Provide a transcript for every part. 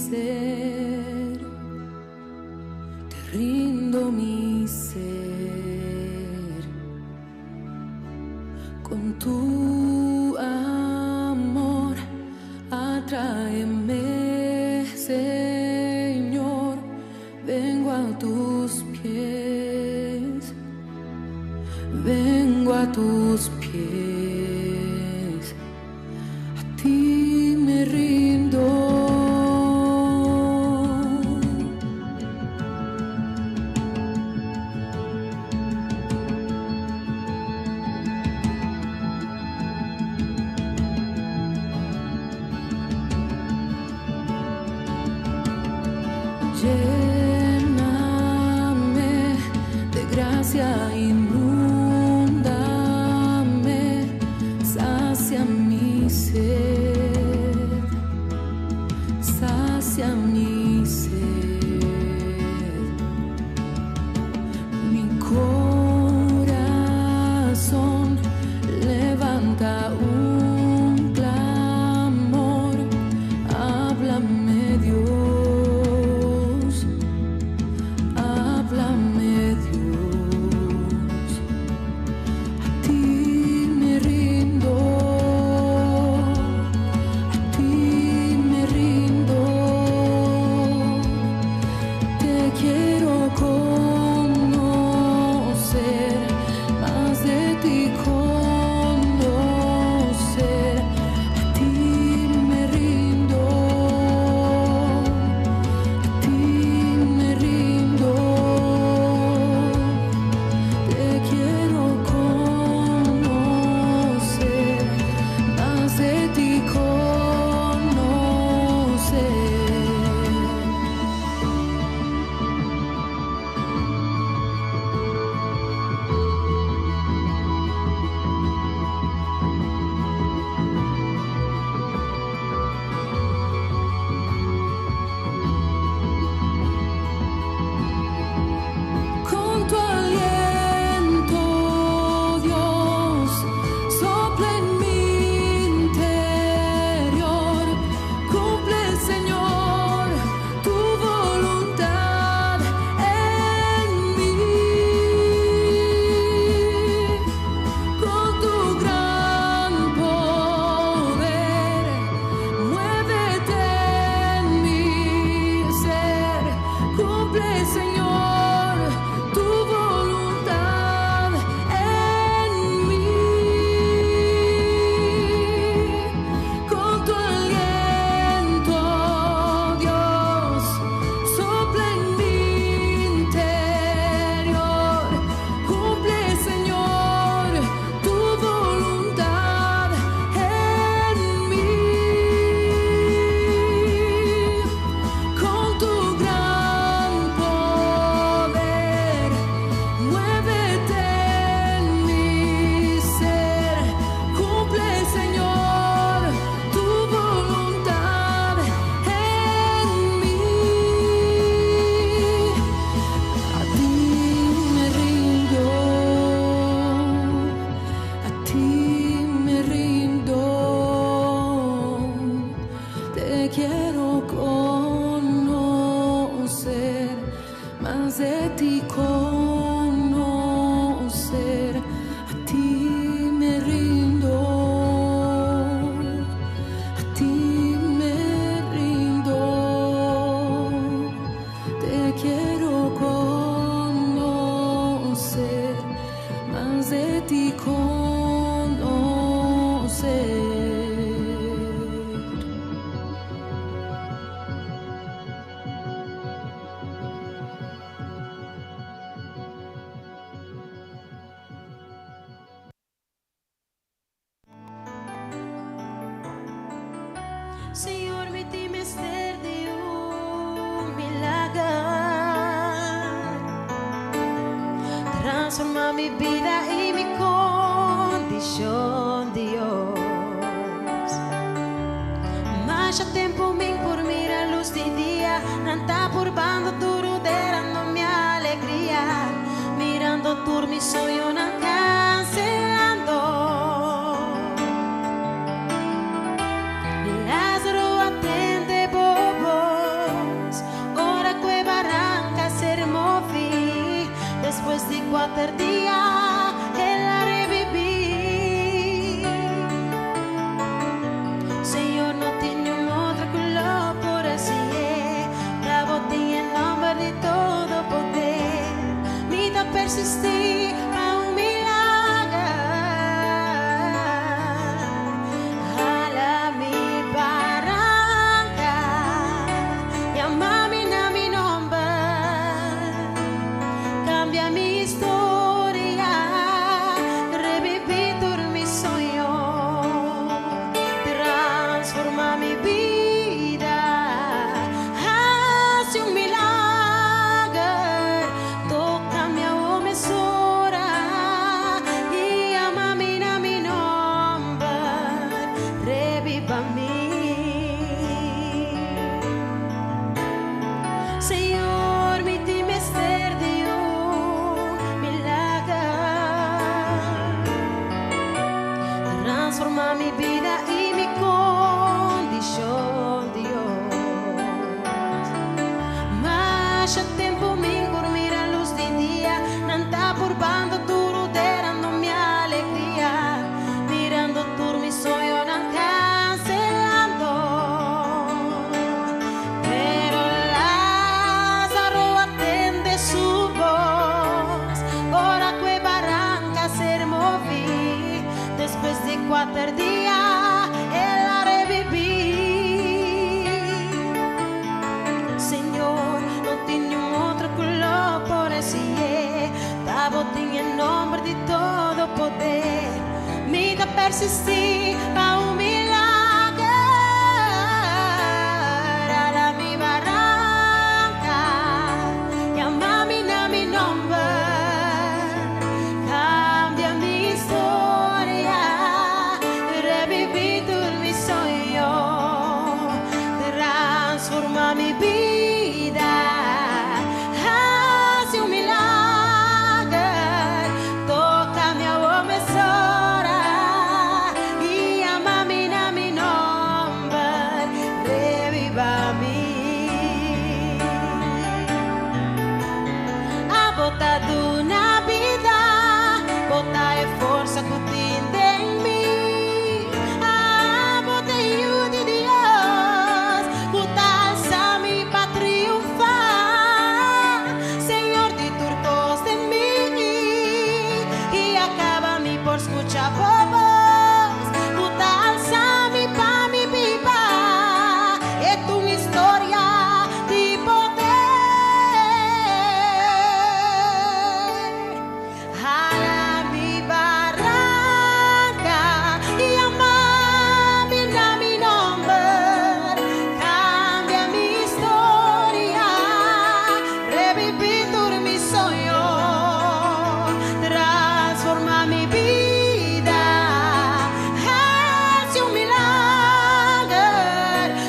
ser, te rindo mi ser. Con tu amor, atráeme, Señor, vengo a tus pies, vengo a tus pies, a ti me rindo. Lléname de gracia, inúndame, sacia mi sed, sacia mi sed. Mi corazón levanta un clamor, háblame, Dios. Senhor, me dê ser de milagre. Transforma mi vida y mi condición, Dios. Mas já tempo me por mirar a luz de dia, não tá por bando duro, derando minha alegria. Mirando por mi sonho, não cancelando. Lázaro atende bobo. día Él la reviví. Señor, no tiene un otro color, por así es. La botella en nombre de todo poder. Vida persistir a un milagro. Hala mi barranca. Llámame a mi nombre. Cambia mi historia, revivir mi sueño, transforma mi vida, hace un milagro, toca mi emisora y llámame a mi nombre, reviva mí. Señor, mi mister transforma mi vida y mi condición, Dios. Mas ya tempo me dormir a luz de día, não tá turbando tudo, derando mi alegría, mirando tu mi sonho, não cancelando. Pero Lázaro atende su voz, ora que barranca ser moví. Después de 4 días, Él la reviví. Señor, no tiene un otro color, por así es. Tavo tiene el nombre de todo poder. Vida persistir a un milagro. A mi barranca, llámame a mi nombre. Cambia mi historia, revivir mi sueño, transforma mi vida, hace un milagro, toca mi emisora y llámame a mi nombre, reviva mí. Ha botado una vida, bota e força que tem em mim. A botei de Deus, bota alça-me para triunfar. Senhor, de turcos de mim e acaba-me por escuchar voz. Bota alça-me para me viver. É tua história de poder. Hala mi barranca y llámame a mi nombre. Cambia mi historia, revivir mi sueño, transforma mi vida, hace un milagro,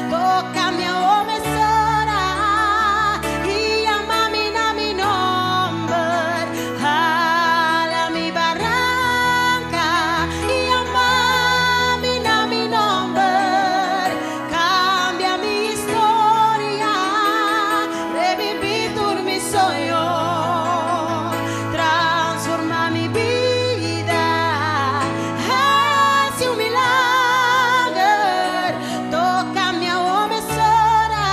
toca mi emisora y llámame a mi nombre. Hala mi barranca y llámame a mi nombre. Cambia mi historia, revivir mi sueño, transforma mi vida, hace un milagro, toca mi emisora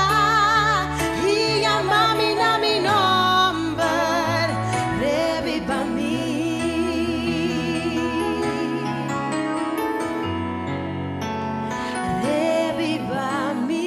y llámame a mi nombre, reviva mí. Reviva mí.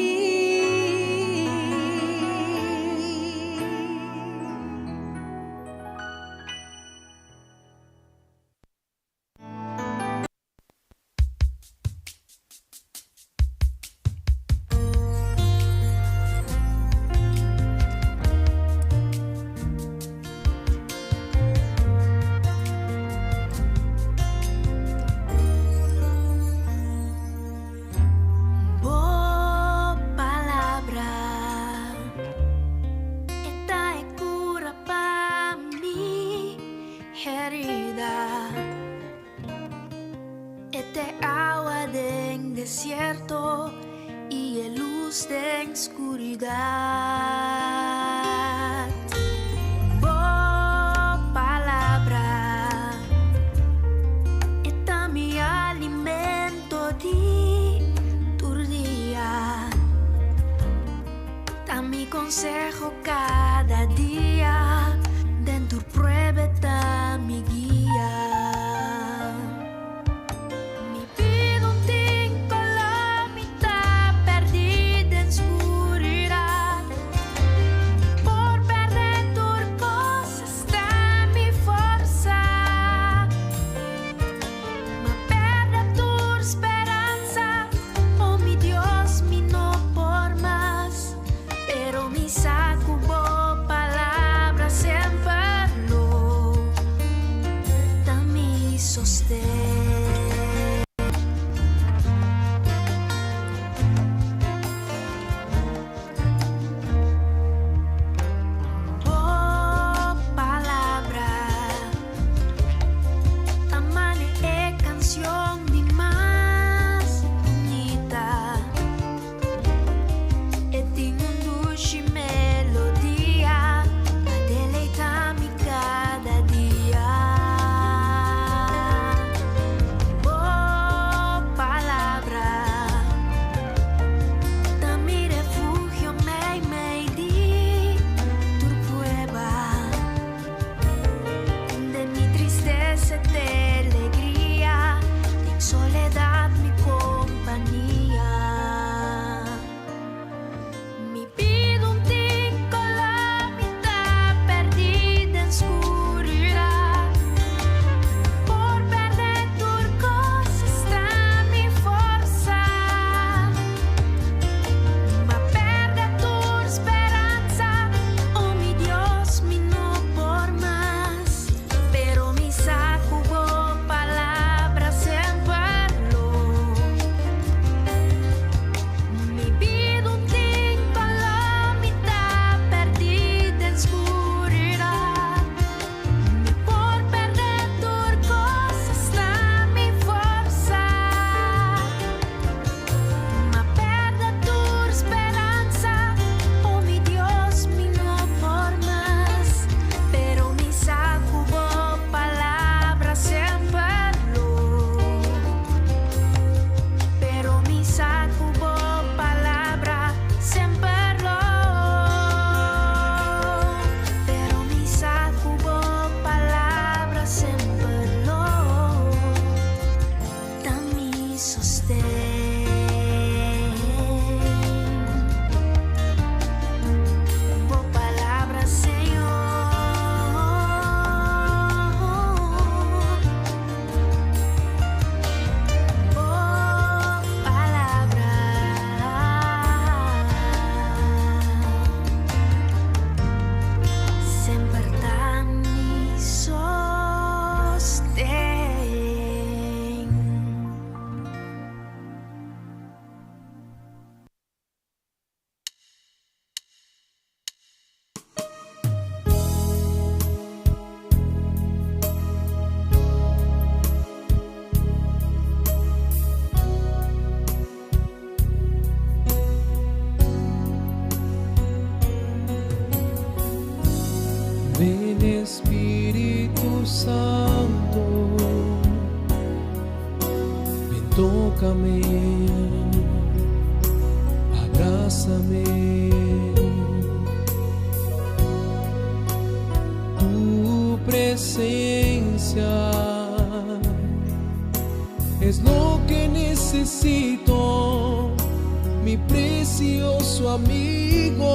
Boa palavra, esta é cura para mim, herida. Esta é agua del desierto y es luz de oscuridad. Boa palavra. consejo cada día, dentro prueba está mi guía. Mi vida un tiempo la mitad perdida en oscuridad. Por perder tu cosa está mi fuerza. Ma perde tu esperanza, oh mi Dios, mi no por más. Pero mi saco palabras siempre lo da mi sostén. Oh, palabra, amane é canción de más bonita. E tengo un dulce melodia a deleitar-me cada dia. Oh, palavra, dá-me refúgio, me di tu prueba de mi tristeza e de alegria, en soledad mi compañía. Mi vida un tiempo la mitad perdida en oscuridad. Por perder tu cosa está mi fuerza. Ma perde tu esperanza, oh mi Dios, mi no por más. Pero mi saco palabras siempre lo. Mi vida un tiempo la mitad perdida en oscuridad. Por perder tu cosa está mi fuerza. Ma perde tu esperanza, oh mi Dios, mi no por más. Pero mi saco palabras siempre lo. Pero mi saco palabra siempre lo. Pero mi saco palabra siempre lo da mi sostén. Oh, palabra, Señor. Oh, palabra, siempre da mi sostén. Ven Espíritu Santo, ven tócame, abrázame. Tu presencia es lo que necesito, mi precioso amigo.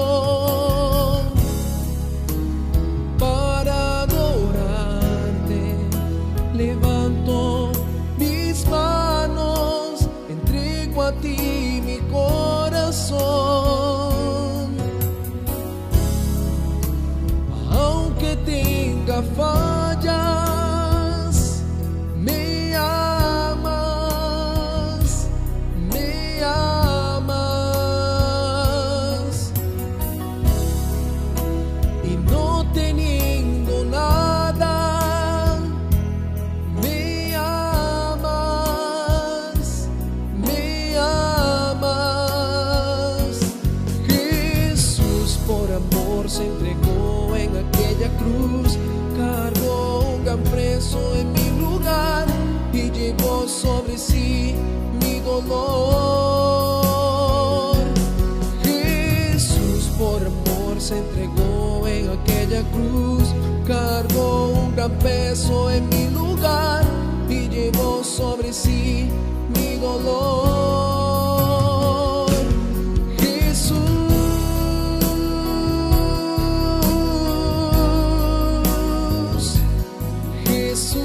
Para adorarte, levanto mis manos, entrego a ti mi corazón. Aunque tenga fallas, me amas, me amas. Y no teniendo nada, me amas, me amas. Jesús por amor se entregó en aquella cruz, cargó un gran preso en mi lugar y llevó sobre sí mi dolor. Jesús por amor se entregó en aquella cruz, cargó un gran peso en mi lugar y llevó sobre sí mi dolor. Jesús, Jesús,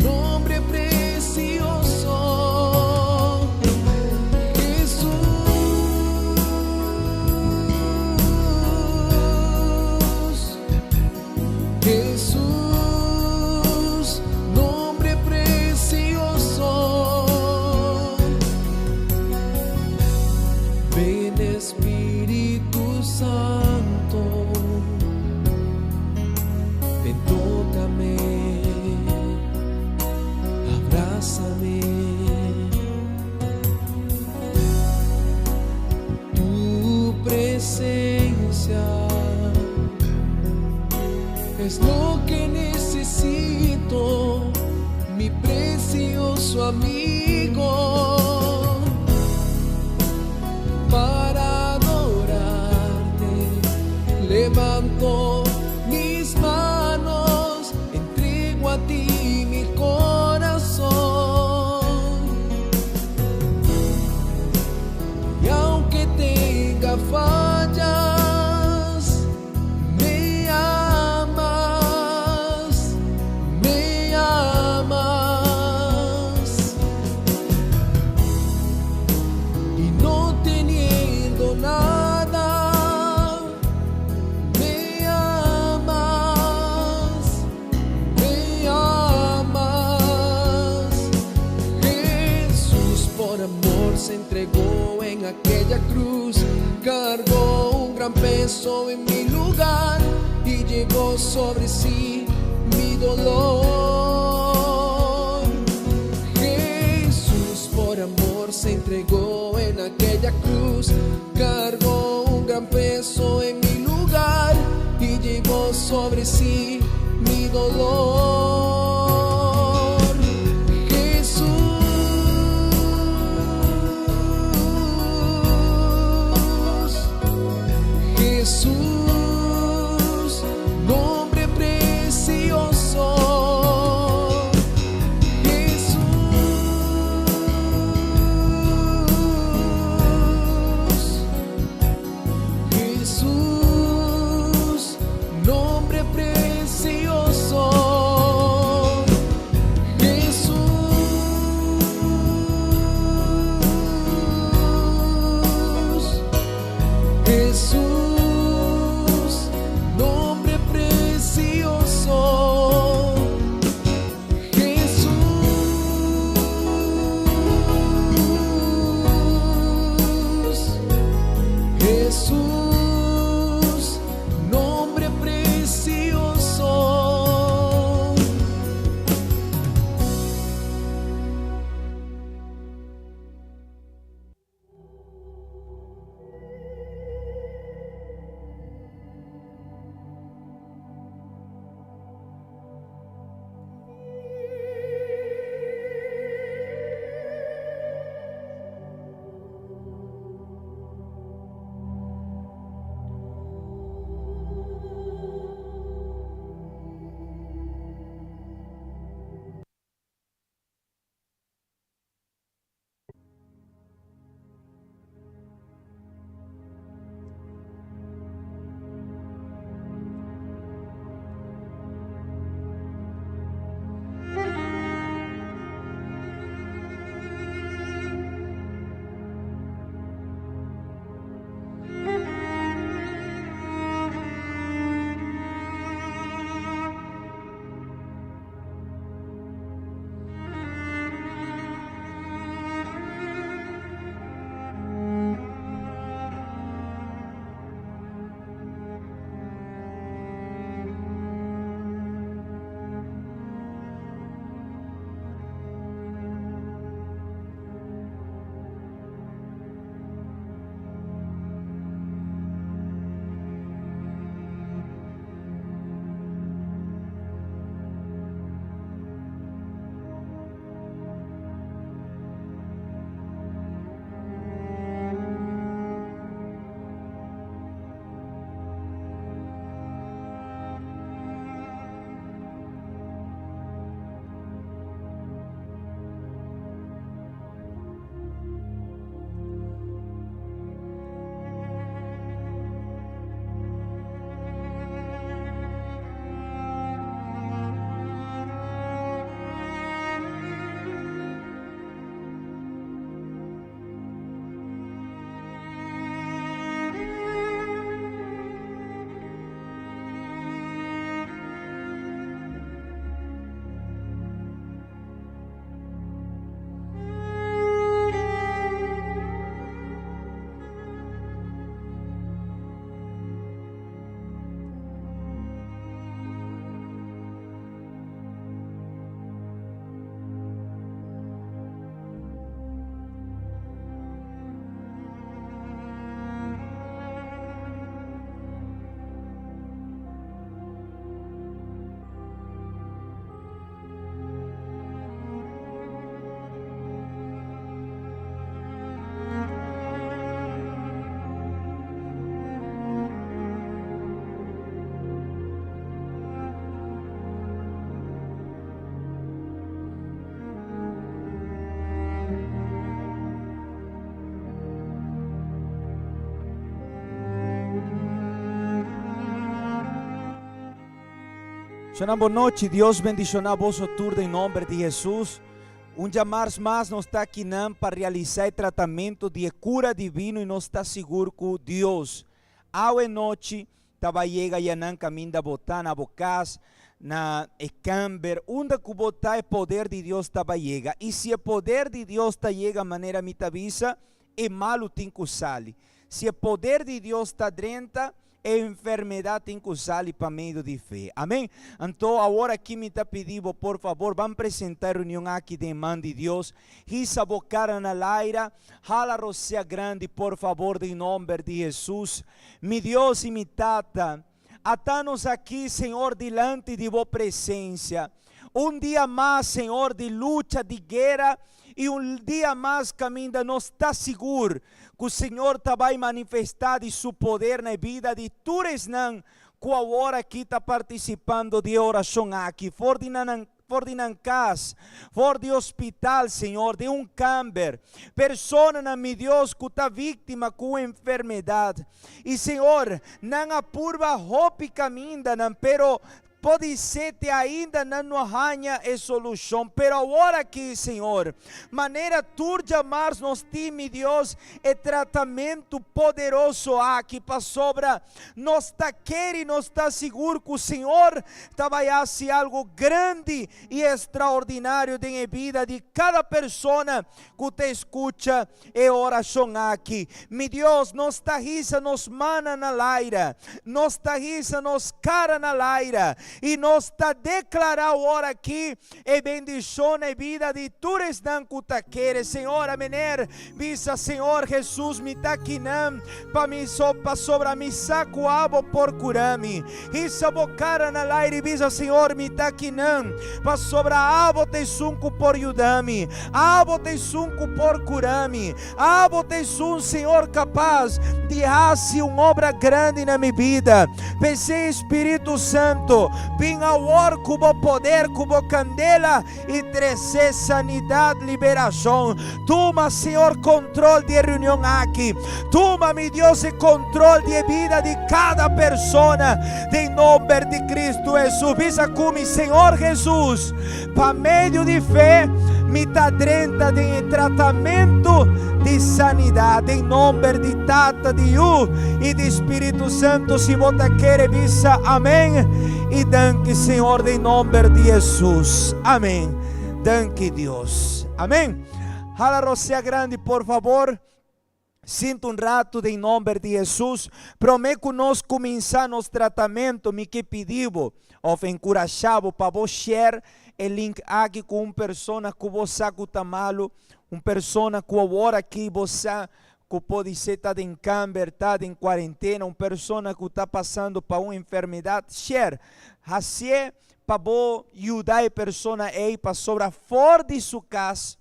nombre precioso. Jesús, Jesús, nombre precioso. Ven Espíritu Santo, ven, tócame, abrázame. Tu presencia es lo que necesito, mi precioso amigo, para adorarte. Levanto mis manos, entrego a ti mi corazón. Y aunque tenga fallas, me amas, me amas. Y no teniendo nada, me amas, me amas. Jesús por amor se entregó en aquella cruz, cargó un gran peso en mi lugar y llevó sobre sí mi dolor. Jesús por amor se entregó en aquella cruz, cargó un gran peso en mi lugar y llevó sobre sí mi dolor. Jesús, Jesús, nombre precioso. Jesús, Boa noite, Deus bendicionar vosso turno em nome de Jesus. dia mais nós está aqui para realizar tratamento de cura divino e nós está seguro que Deus, ao noite, estava chega e não caminho da botar na bocas, na camber, onde que botar é poder de Deus estava chega. E se o poder de Deus está chega de maneira mitavisa, é malo tem que usar. Se o poder de Deus está dentro, é enfermidade tem que usar para meio de fé. Amém? Então, agora aqui me está pedindo, por favor, vamos apresentar a reunião aqui de mão de Deus. Risa bocara na laira, jala rocia grande, por favor, em nome de Jesus. Mi Deus e mi tata, atanos aqui, Senhor, diante de vossa presença. Dia mais, Senhor, de luta, de guerra, e dia mais caminho, nós está seguro que o Senhor vai manifestar de seu poder na vida de todos não que agora aqui está participando de oração aqui, for de casa, for de hospital, Senhor, de camber, pessoa, meu Deus, que está vítima com enfermidade, e Senhor, não apurva roupa caminho, pero pode ser que ainda não arranha a solução, pero agora aqui, Senhor, maneira turja mais nós temos, Deus, é tratamento poderoso aqui para sobra, nós está querendo e nós está seguro que o Senhor vai fazer algo grande e extraordinário na vida de cada pessoa que te escuta e oração aqui. Meu Deus, nós está risa, nos mana na laira, nós está risa, nos cara na laira, e nós está declarando agora aqui e bendição na vida de todos que está querendo, Senhor, amém. Visa, Senhor Jesus, me está aqui para me sopa sobre a mi saco abo por curami. Isa bocara na laire, visa, Senhor, me está aqui para sobre a abo te sunco por yudami, abo te sunco por curami, abo te sun, Senhor, capaz de fazer uma obra grande na minha vida. Pensei, Espírito Santo, vim ao or cubo poder, cubo candela e trazer sanidade, liberação. Toma, Senhor, controle de reunião aqui. Toma, meu Deus, o controle de vida de cada pessoa. Em nome de Cristo Jesus. Visa como, Senhor Jesus, para meio de fé, me está dentro de tratamento de sanidade. Em nome de Tata, de Yu e de Espírito Santo, se você quer, visa, amém. E danke, Senhor, em nome de Jesus. Amém. Danke, Deus. Amém. Jala Rosia grande, por favor. Sinto rato em nome de Jesus. Prometo nós começar nosso tratamento. Me que pedimos, ou encorajamos para você share o link aqui com uma pessoa que você está malo, uma pessoa que agora aqui você que pode ser está em camber, está em quarentena, uma pessoa que está passando por uma enfermidade. Share, assim para ajudar a pessoa aí para sobrar fora de sua casa.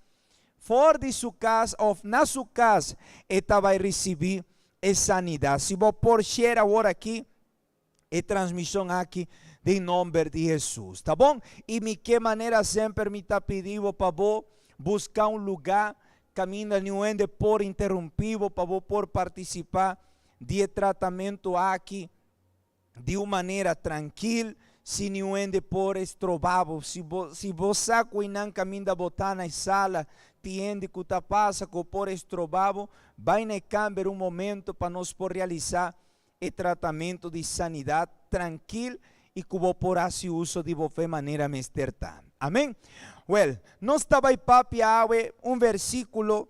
Fora de sua casa ou na sua casa, ela vai receber a sanidade. Se você por share agora aqui, a transmissão aqui, em nome de Jesus, tá bom? E de que maneira sempre me está pedindo para você buscar um lugar, caminho não é por interrompido, para você por participar de tratamento aqui de uma maneira tranquila, se não é por estrobado. Se você não caminha a botar na sala, tiende que está passa que por estrobado, vai na câmera um momento para nós por realizar o tratamento de sanidade tranquilo e que vou por esse uso de você maneira mestertã. Amém? Well, nós estava aí papi um versículo,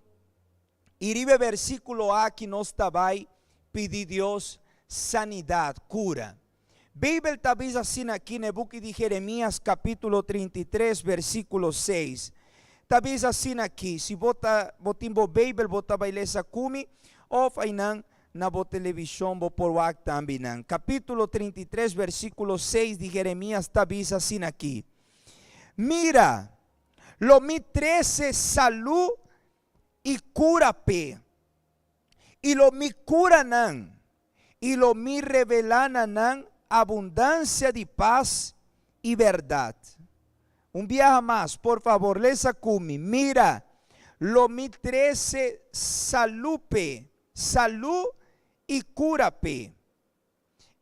e ribe versículo aqui nós estava aí pedir Deus sanidade, cura. Bíblia está diz assim aqui no book de Jeremias, capítulo 33, versículo 6. Está diz assim aqui, se você botimbo Bíblia, você vai ler essa cumi, ou vai na boa televisão, vou por lá também. Capítulo 33, versículo 6 de Jeremias, está diz assim aqui. Mira, lo mi trece salud y cura pe, y lo mi cura nan, y lo mi revelana nan, abundância de paz e verdade. Viaja mais, por favor, lesa cumi. Mira, lo mi trece salud pe, salud y cura pe,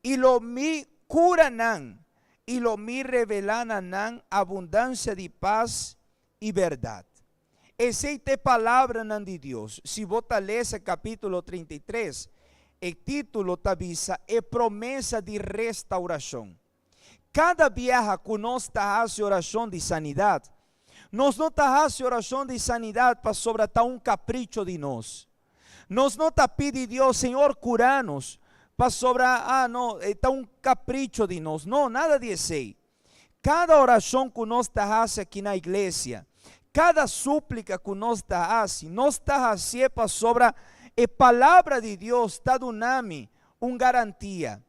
y lo mi cura nan, e lo me revelarán abundância de paz e verdade. Essa é a palavra de Deus. Se você ler esse capítulo 33, o título avisa é promessa de restauração. Cada vieja que nós fazemos oração de sanidade, nós não fazemos oração de sanidade para sobratar um capricho de nós. Nós não pedimos a Deus, Senhor, cura-nos, para sobrar, não, está um capricho de nós. Não, nada disso. Cada oração que nós fazemos aqui na igreja, cada súplica que nós fazemos para sobrar a palavra de Deus está dando uma garantia.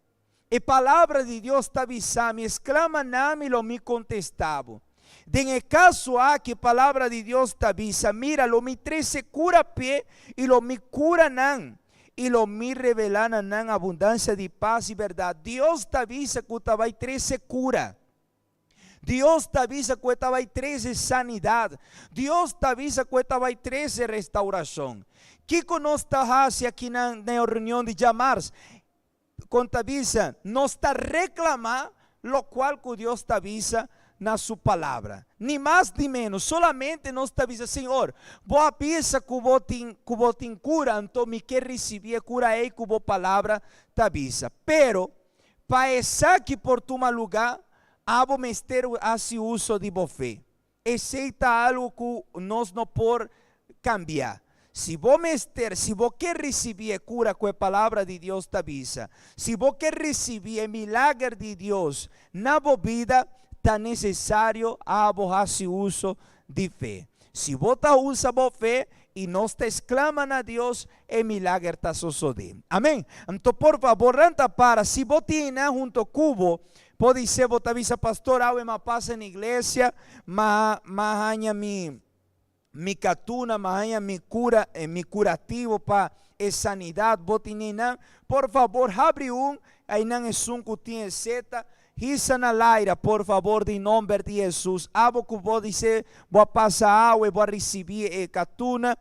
A palavra de Deus está avisando, exclama-me e me contestava. En el caso aqui, a palavra de Deus te avisa, mira, lo me trece cura pé e lo me cura nan. E lo me revelarán abundância de paz e verdade. Deus te avisa que te vai trazer cura. Deus te avisa que te vai trazer sanidade. Deus te avisa que te vai trazer restauração. Que nós estamos aqui na reunião de Jamars, quando te avisa, nós está reclamando, lo qual que Deus te avisa na sua palavra, nem mais nem menos, solamente nós te avisa, Senhor, boa pisa que vos tem cura, então me quer receber cura aí que boa palavra te avisa, pero, para essa que por tu lugar, abo mester hace uso de boa fé, aceita algo que nós não por cambiar. Se vos quer receber cura com a palavra de Deus te avisa, se vos quer receber milagre de Deus na vossa vida, está necessário a vos fazer uso de fé. Se vos usa a fé e nós te exclaman a Deus, o milagre está sucedendo. Amém? Então, por favor, ranta para, se vos tiene junto cubo, pode ser, vos te avisa, pastor, ave ma passa na igreja, ma hanha mi catuna, mahanha mi cura, mi curativo para sanidade, botinina, por favor, abre aí não é que tinha seta, risa na laira, por favor, em nome de Jesus, abo que vou dizer, vou passar água, vou receber catuna,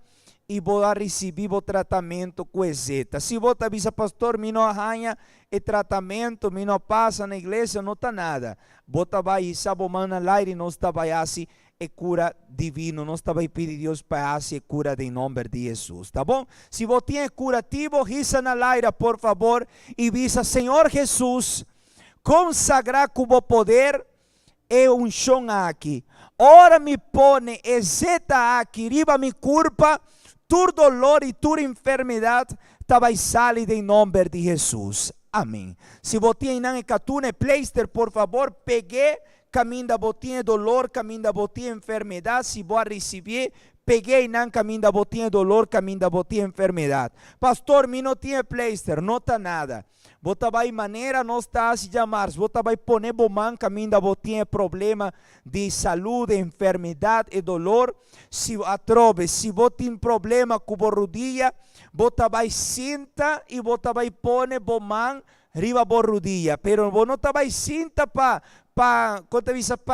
e vou receber o tratamento com seta. Se você avisa, pastor, me não arranha o tratamento, me não passa na igreja, não está nada. Você vai, sabe, na laira e não está vai assim, é cura divino, nós também pedimos Deus para fazer cura em nome de Jesus, tá bom? Se você tem curativo, risa na laira, por favor, e visa, Senhor Jesus, consagrar com o poder e um chão aqui. Ora me põe exeta aqui, riba me culpa, tu dolor e tu enfermidade, vai sair em nome de Jesus. Amém. Se você tem catune pleister, por favor, pegue caminho da botinha dolor, caminho da botinha enfermidade, se vou receber, peguei não caminho da botinha dolor, caminho da botinha enfermidade. Pastor, me não tinha pleister, não está nada. Você vai maneira, não está a se chamar, você vai pôr bomão, caminho da botinha problema de saúde, enfermidade e dolor. Se atrove, se você tem problema com a rodilha, você vai sentar e você vai pôr bomão, riba a rodilha, pero você não vai sentar para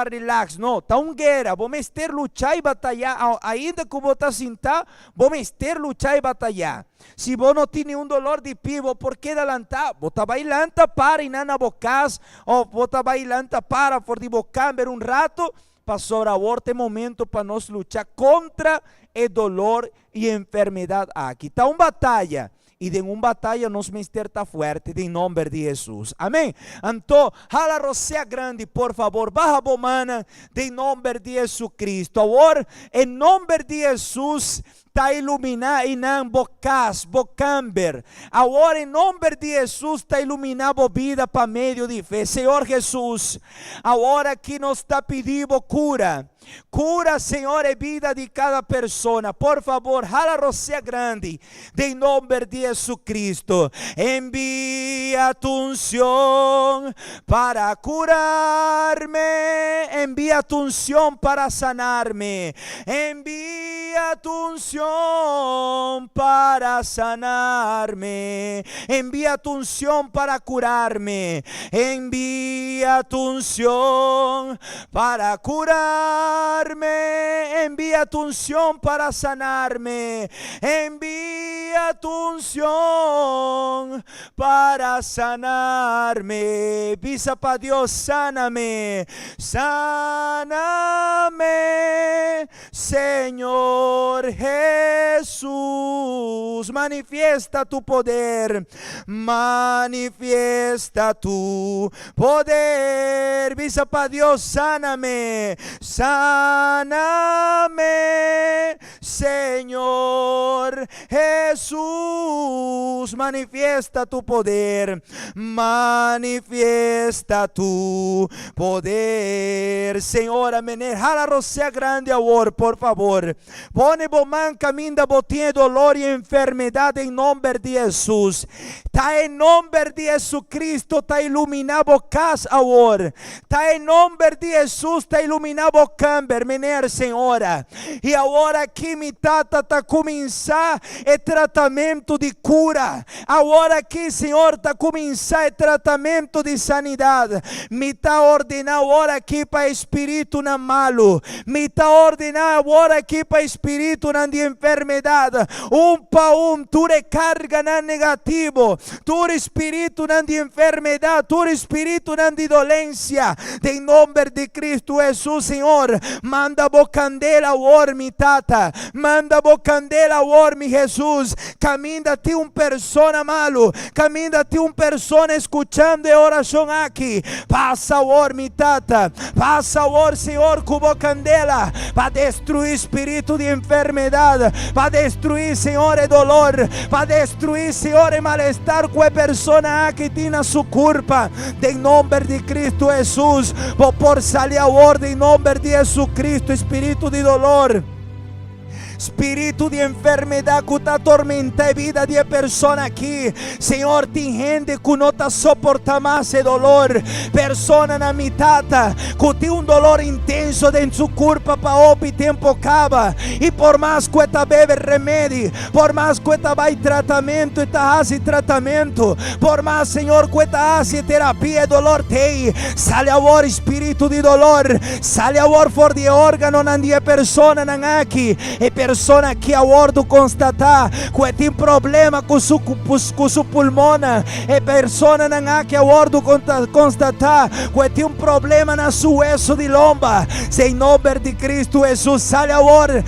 relax, não, tá guerra, vamos ter lutar e batalhar, ainda que você está sentado, vamos ter lutar e batalhar. Se você não tem nenhum dolor de pivo, por que adelantar? Você vai lantar para ir na bocas, ou você vai lantar para for de bocamber um rato, passou agora é momento para nós lutar contra o dolor e a enfermidade aqui. Está uma batalha. E de uma batalha nos mister está forte, em nome de Jesus. Amém? Então, jala rosea grande, por favor, baja bomana, em nome de Jesus Cristo. Agora, em nome de Jesus, está iluminado e não bocas, bocamber. Agora, em nome de Jesus, está iluminado a vida para meio de fé. Senhor Jesus, agora que nos está pedindo cura. Cura, Senhor, a vida de cada pessoa. Por favor, jala rosea grande, em nome de Jesus Cristo. Envía tu unción para curarme. Envía tu unción para sanarme. Envía tu unción para sanarme. Envía tu unción para curarme. Envía tu unción para curarme. Envía tu unción para sanarme. Envía envía tu unción para sanarme. Visa para Dios, sáname, sáname, Señor Jesús. Manifiesta tu poder, manifiesta tu poder. Visa para Dios, sáname, sáname, Señor Jesús. Manifiesta tu poder, manifiesta tu poder. Senhor, amener, jala rocea grande agora, por favor. Pone boman caminho da botinha, dolor e enfermidade em nome de Jesus. Tá em nome de Jesus Cristo, tá iluminado casa agora. Tá em nome de Jesus, tá iluminado camber, mener, Senhora. E agora aqui mi tata tá começar o tratamento de cura. Agora aqui, Senhor, tá começar o tratamento de sanidade. Me tá ordenando agora aqui para espírito na malo. Me tá ordenando agora aqui para espírito na de enfermidade. Para tu recarga na negativo. Tu espírito na de enfermidade. Tu espírito na de dolência. Em nome de Cristo Jesus, Senhor. Manda bocandela agora, mi tata. Manda bocandela agora, mi Jesus. Caminha ti persona malo. Caminha ti persona escuchando a oração aqui. Passa agora, mi tata. Passa agora, Senhor, com bocandela. Para destruir espírito de enfermidade. Para destruir, Senhor, e dolor. Para destruir, Senhor, e malestar com a persona que tem na sua culpa. Em nome de Cristo Jesus. Vou por sair a ordem em nome de Jesus Cristo. Espírito de dolor. Espírito de enfermidade que está atormentando a vida de pessoa aqui. Senhor, tem gente que não está suportando mais esse dolor. Persona na mitata que tem dolor intenso dentro de sua corpo para o tempo acaba. E por mais que está bebe remédio, por mais que está vai tratamento, está fazendo tratamento, por mais, Senhor, que está fazendo terapia, dolor tem. Sale agora espírito de dolor. Sale agora fora de órgano na de persona na aqui. E persona que agora constatar que tem problema com seu pulmão. E persona na que agora constatar que tem problema na sua osso de lomba. Em nome de Cristo Jesus, sale agora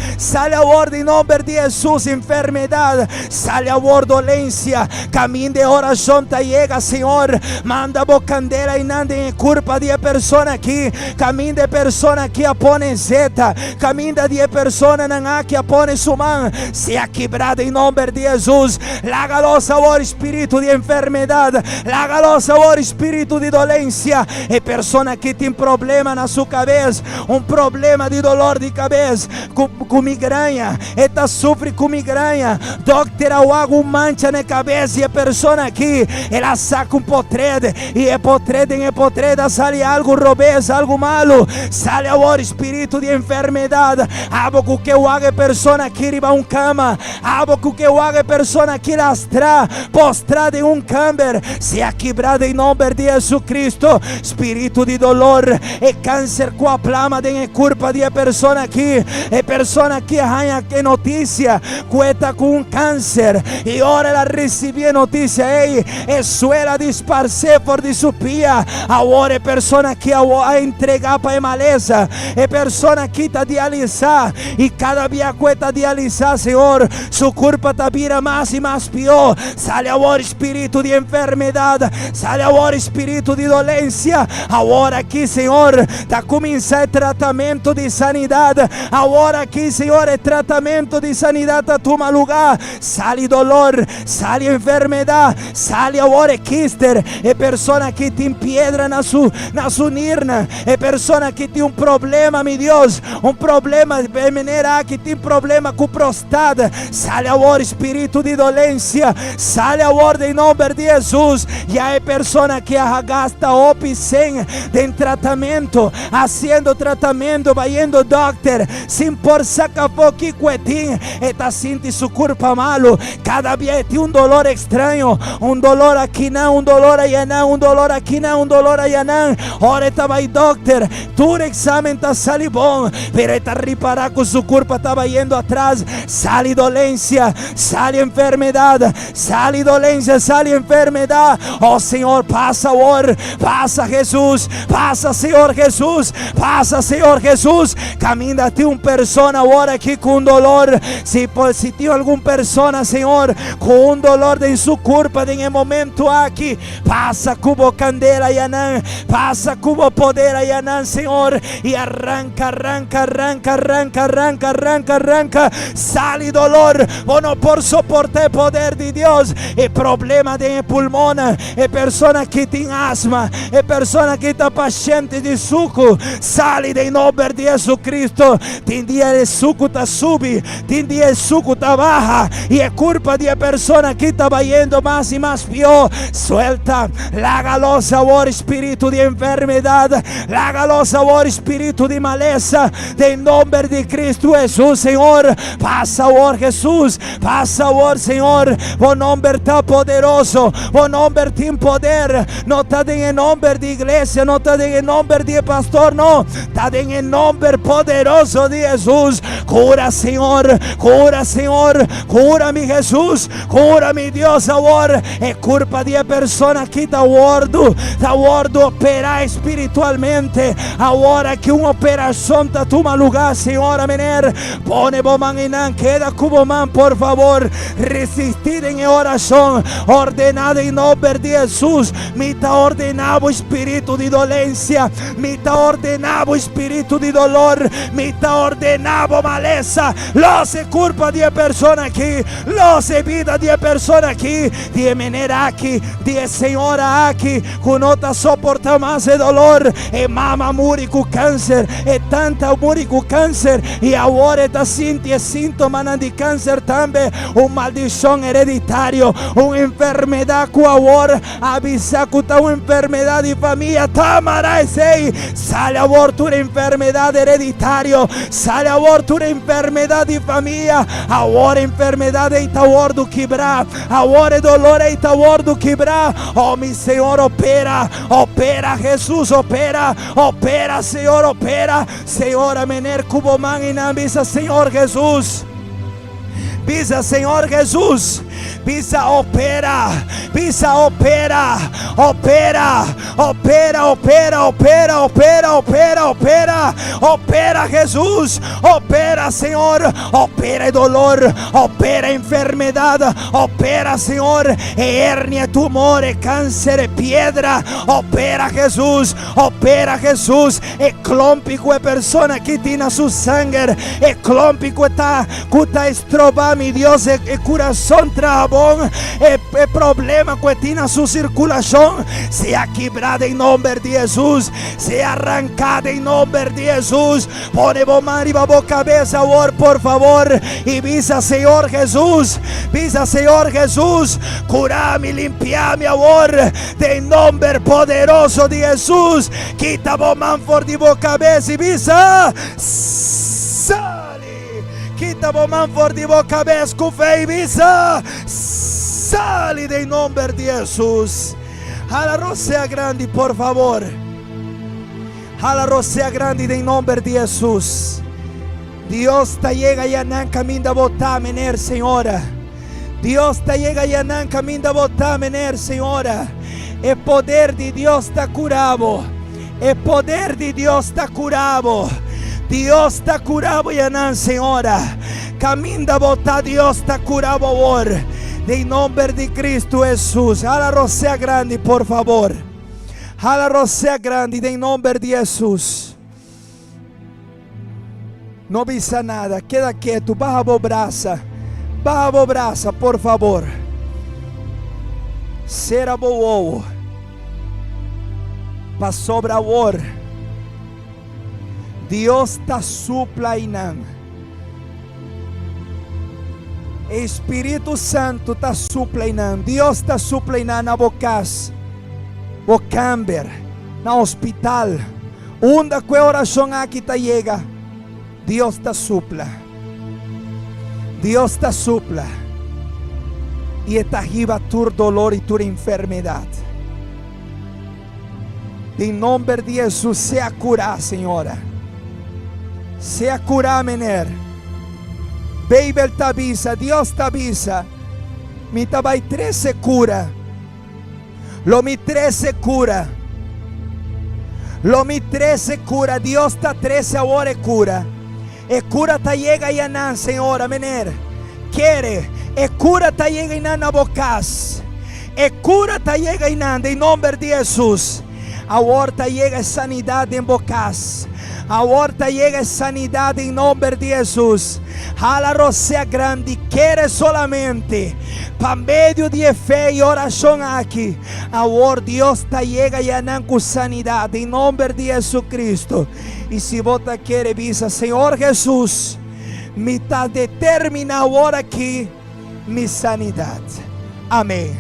em nome de Jesus, enfermidade, sale agora dolência, caminho de oração te chega, Senhor, manda bocandela e nada em culpa de persona aqui, caminho de persona que apone zeta, caminho de persona na que apone sua mão, seja quebrada em nome de Jesus, lágalo sabor espírito de enfermidade, lágalo sabor espírito de dolência, e persona que tem problema na sua cabeça, problema de dolor de cabeça, com migraña, esta sofre com migraña, doctor, algo mancha na cabeça, e a pessoa aqui, ela saca potrede, e é potrede sai algo robeza, algo malo, sai agora espírito de enfermidade, algo que eu haga pessoa aqui riba cama, algo que eu haga pessoa aqui lastra, postrada em camber, seja quebrada em nome de Jesus Cristo, espírito de dolor, e câncer com a plama de culpa de persona aqui, e persona aqui arranha que notícia que está com câncer, e ora ela recebia notícia, ei, é suela disparcer por de sua pia, agora é persona aqui a entregar para a maleza, é persona aqui está dializar, e cada dia que está dializar, Senhor, sua culpa está vira mais e mais pior, sale agora espírito de enfermidade, sale agora espírito de dolência, agora aqui, Senhor, está começando tratamento de sanidade, agora aqui, Senhor, é tratamento de sanidade a toma lugar, sale dolor, sale enfermidade, sale agora quister, é persona que tem pedra na sua nirna, é persona que tem problema, meu Deus, problema, menera que tem problema com prostada, sale agora espírito de dolência, sale agora em nome de Jesus, e a persona que gasta op 100 de tratamento, haciendo tratamento, vai indo doctor, sem por sacar pouquinho cuetinho, está sentindo sua culpa malo, cada dia tem dolor estranho, dolor aqui não, dolor aí não, dolor aqui não, dolor aí não, ora está vai doctor, todo exame está sali bom, pero está reparar com sua culpa está vai volviendo atrás. Sale dolencia, sale enfermedad, sale dolencia, sale enfermedad. Oh Señor, pasa ahora, pasa Jesús, pasa Señor Jesús, pasa Señor Jesús. Camina a ti una persona ahora aquí con dolor. Si tiene alguna persona, Señor, con un dolor en su culpa en el momento aquí, pasa cubo candela y anán, pasa cubo poder y anán, Señor, y arranca. Sale dolor, bueno, por soportar el poder de Dios. El problema de pulmón, es persona que tiene asma, es persona que está paciente de suco, sale de nombre de Jesucristo. Tem dia el suco está sube, tem dia el suco está baja, y es culpa de persona que está yendo más y más peor. Suelta, lágalo sabor espíritu de enfermedad, lágalo sabor espíritu de maleza, de nombre de Cristo Jesús, Señor. Pasa ahora Jesús, pasa ahora Señor. O nombre está poderoso, o nombre tiene poder. No está en el nombre de iglesia, no está en el nombre de pastor, no, está en el nombre poderoso de Jesús. Cura Señor, cura Señor, cura mi Jesús, cura mi Dios ahora. Es culpa de persona que está gordo operar espiritualmente. Ahora que una operación está toma lugar, Señor, mener. Pone boman queda cubo man, por favor. Resistir en oración, ordenada en nombre de Jesús. Me está ordenado espíritu de dolencia, me está ordenado espíritu de dolor, me está ordenado maleza. Lo se culpa de persona aquí, lo se vida de persona aquí, de manera aquí, de señora aquí, que no está soporta más el dolor. E mama muri con cáncer, e tanta muri con cáncer, y ahora está sintiendo síntomas de cáncer también. Una maldición hereditario, una enfermedad que ahora avisa que está una enfermedad de familia. Tamara sei, sale aborto una enfermedad hereditario, sale aborto una enfermedad de familia. Ahora enfermedad está gordo quebrar, ahora dolor está gordo quebrar. Oh mi Señor, opera, opera Jesús, opera, opera Señor, opera. Señor, mener cubo man y nambisa, Señor Jesús. Pisa Señor Jesús, pisa opera, pisa opera, opera, opera, opera, opera, opera, opera, opera, opera Jesús, opera Señor, opera el dolor, opera enfermedad, opera Señor, hernia, tumores, cáncer, piedra, opera Jesús, clómpico es persona que tiene su sangre, clómpico está estrobado. Mi Dios, el corazón trabón, el problema que tiene su circulación, sea quebrada en nombre de Jesús, sea arrancada en nombre de Jesús. Pone bomar y babo cabeza ahora, por favor, y visa Señor Jesús, visa Señor Jesús, curame, limpiame ahora, de nombre poderoso de Jesús. Quita bomán for de boca cabeza y visa. Quita bomán for de boca cabeza con fe y visa. Sale de nombre de Jesús. A la rocea grande, por favor. A la rocea grande de nombre de Jesús. Dios te llega y anán camino a botar mener, Señora. Dios te llega y anán camino a botar mener, Señora. El poder de Dios está curado. El poder de Dios está curado. Dios está curado y anán, Señora. Camino a botar, Dios está curado ahora. De nombre de Cristo Jesús. A la rocea grande, por favor. A la rocea grande, de nombre de Jesús. No visa nada, queda quieto, baja a braça, por favor. Será boa. Para sobra ahora. Dios está suplainan. Espíritu Santo está suplainan. Dios está suplainan a bocas. Bocamber. Na hospital. Onda que oração aqui está llega. Dios te supla. Dios te supla. Y está arriba tu dolor y tu enfermedad. En nombre de Jesús, sea curada, Señora. Sea curada, mener. Baby te avisa, Dios te avisa. Mi tabai 13 cura. Lo mi 13 cura. Lo mi 13 cura. Dios está 13 ahora cura. E cura ta llega y anan, Senhor, amener. Quiere. E cura ta llega y nana bocas. E cura ta llega y nanda em nome de Jesus. Agora ta llega sanidade em bocas. Agora ta llega sanidade em nome de Jesus. A Rosa Grande quer solamente para meio de fé e oração aqui. Agora Deus te chega e anan com sanidade em nome de Jesus Cristo. E se você quer visa, Senhor Jesus, me está determinado agora aqui minha sanidade. Amém.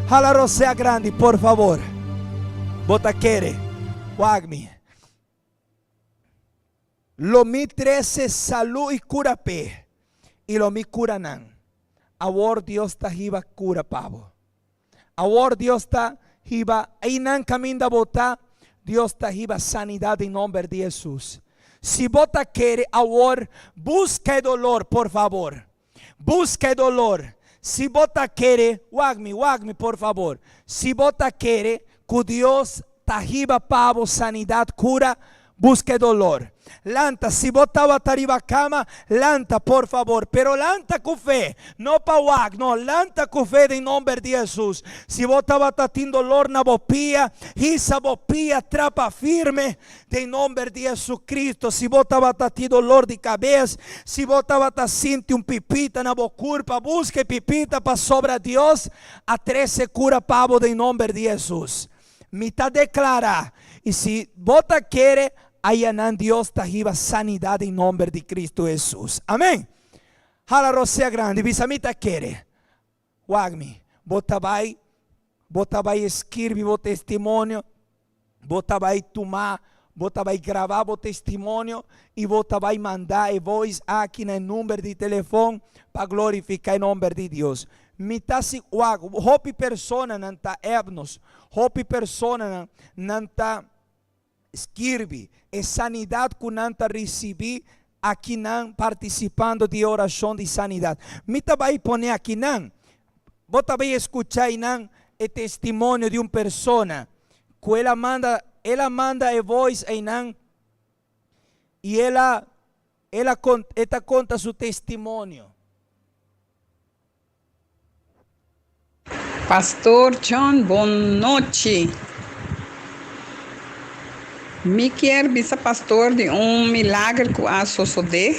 A Rosa Grande, por favor. Você quer? Wagme. Lo mi 13 salud y cura pe. Y lo mi cura nan. Ahora Dios ta hiba cura pavo. Ahora Dios ta hiba. Ahí nan caminda bota. Dios ta hiba sanidad en nombre de Jesús. Si bota quiere ahora busca el dolor, por favor. Busca el dolor. Si bota quiere, wagme, por favor. Si bota quiere, que Dios ta hiba pavo sanidad, cura, busca el dolor. Lanta, si botava arriba cama, lanta, por favor, pero lanta com fé, não para wag, não, lanta com fé em nome de Jesus. Se botava tendo dolor na bopia, essa bopia trapa firme, em nome de Jesus Cristo. Se botava tendo dolor de cabeça, se botava sentindo pipita na bocurpa, busque pipita para sobra Deus, a 13 cura pavo em nome de Jesus. Me está declarar, e se bota querer, aí Dios te hiba sanidade em nome de Cristo Jesus. Amém. Hala Rosa Grande, visamita quere. Wagme, bota vai escrever o testemunho, bota vai tomar, bota vai gravar o testemunho e bota vai mandar a voz aqui no número de telefone para glorificar em nome de Deus. Mitasi wag, hopi persona não tá ebnos, hopi persona não tá escreve e sanidade que não recebi aqui não participando de oração de sanidade. Me vai poner aqui não. Você vai escutar não o testemunho de uma pessoa que ela manda a voz aí não e ela conta seu testemunho. Pastor John, boa noite. Me quer bisa pastor de milagre que a suceder